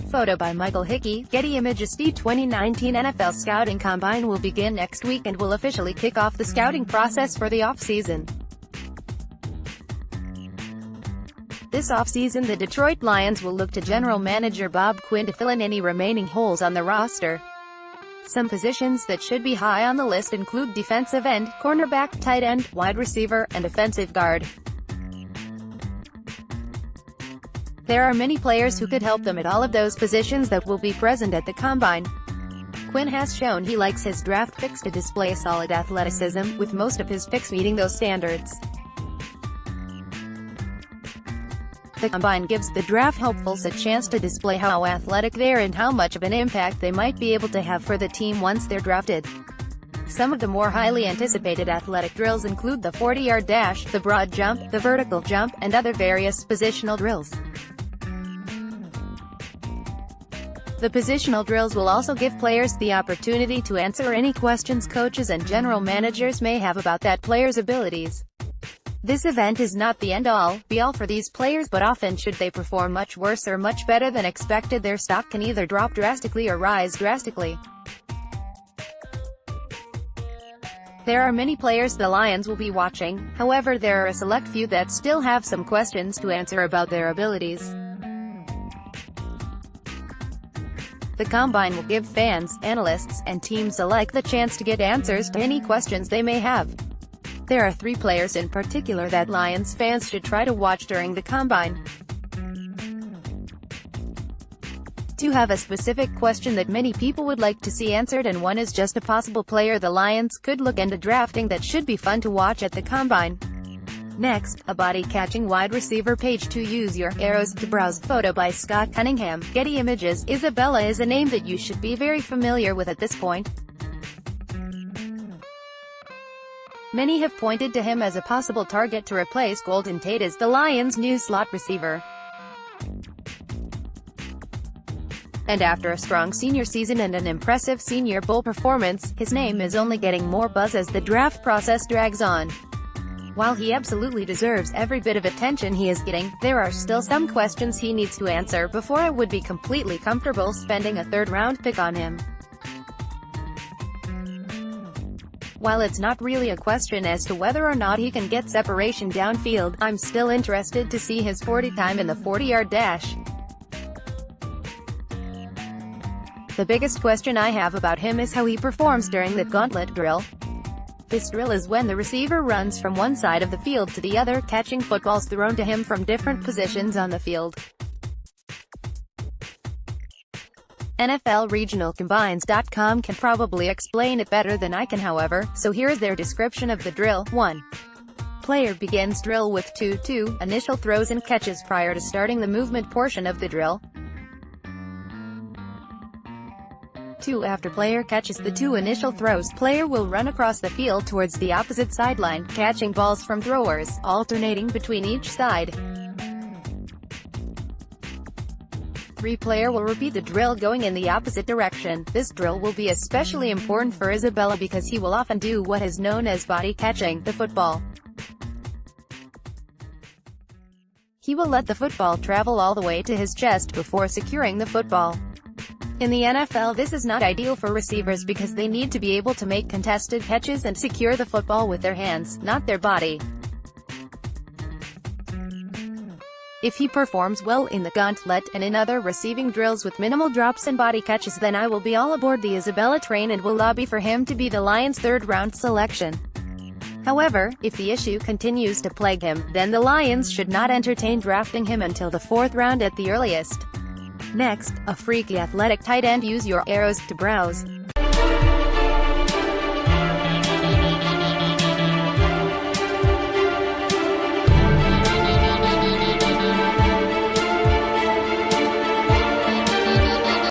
Photo by Michael Hickey. Getty ImagesThe 2019 NFL Scouting Combine will begin next week and will officially kick off the scouting process for the offseason. This offseason, the Detroit Lions will look to general manager Bob Quinn to fill in any remaining holes on the roster. Some positions that should be high on the list include defensive end, cornerback, tight end, wide receiver, and offensive guard. There are many players who could help them at all of those positions that will be present at the Combine. Quinn has shown he likes his draft picks to display solid athleticism, with most of his picks meeting those standards. The Combine gives the draft hopefuls a chance to display how athletic they are and how much of an impact they might be able to have for the team once they're drafted. Some of the more highly anticipated athletic drills include the 40-yard dash, the broad jump, the vertical jump, and other various positional drills. The positional drills will also give players the opportunity to answer any questions coaches and general managers may have about that player's abilities. This event is not the end-all, be-all for these players, but often should they perform much worse or much better than expected, their stock can either drop drastically or rise drastically. There are many players the Lions will be watching, however there are a select few that still have some questions to answer about their abilities. The Combine will give fans, analysts, and teams alike the chance to get answers to any questions they may have. There are 3 players in particular that Lions fans should try to watch during the Combine. 2 have a specific question that many people would like to see answered, and 1 is just a possible player the Lions could look into drafting that should be fun to watch at the Combine. Next, a body-catching wide receiver. Page 2. Use your arrows to browse. Photo by Scott Cunningham. Getty Images. Isabella is a name that you should be very familiar with at this point. Many have pointed to him as a possible target to replace Golden Tate as the Lions' new slot receiver. And after a strong senior season and an impressive Senior Bowl performance, his name is only getting more buzz as the draft process drags on. While he absolutely deserves every bit of attention he is getting, there are still some questions he needs to answer before I would be completely comfortable spending a third-round pick on him. While it's not really a question as to whether or not he can get separation downfield, I'm still interested to see his 40 time in the 40-yard dash. The biggest question I have about him is how he performs during the gauntlet drill. This drill is when the receiver runs from one side of the field to the other, catching footballs thrown to him from different positions on the field. NFLRegionalCombines.com can probably explain it better than I can, however, so here is their description of the drill. 1. Player begins drill with 2 initial throws and catches prior to starting the movement portion of the drill. 2. After player catches the 2 initial throws, player will run across the field towards the opposite sideline, catching balls from throwers, alternating between each side. 3. Player will repeat the drill going in the opposite direction. This drill will be especially important for Isabella because he will often do what is known as body catching the football. He will let the football travel all the way to his chest before securing the football. In the NFL, this is not ideal for receivers because they need to be able to make contested catches and secure the football with their hands, not their body. If he performs well in the gauntlet and in other receiving drills with minimal drops and body catches, then I will be all aboard the Isabella train and will lobby for him to be the Lions' third-round selection. However, if the issue continues to plague him, then the Lions should not entertain drafting him until the 4th round at the earliest. Next, a freaky athletic tight end. Use your arrows to browse.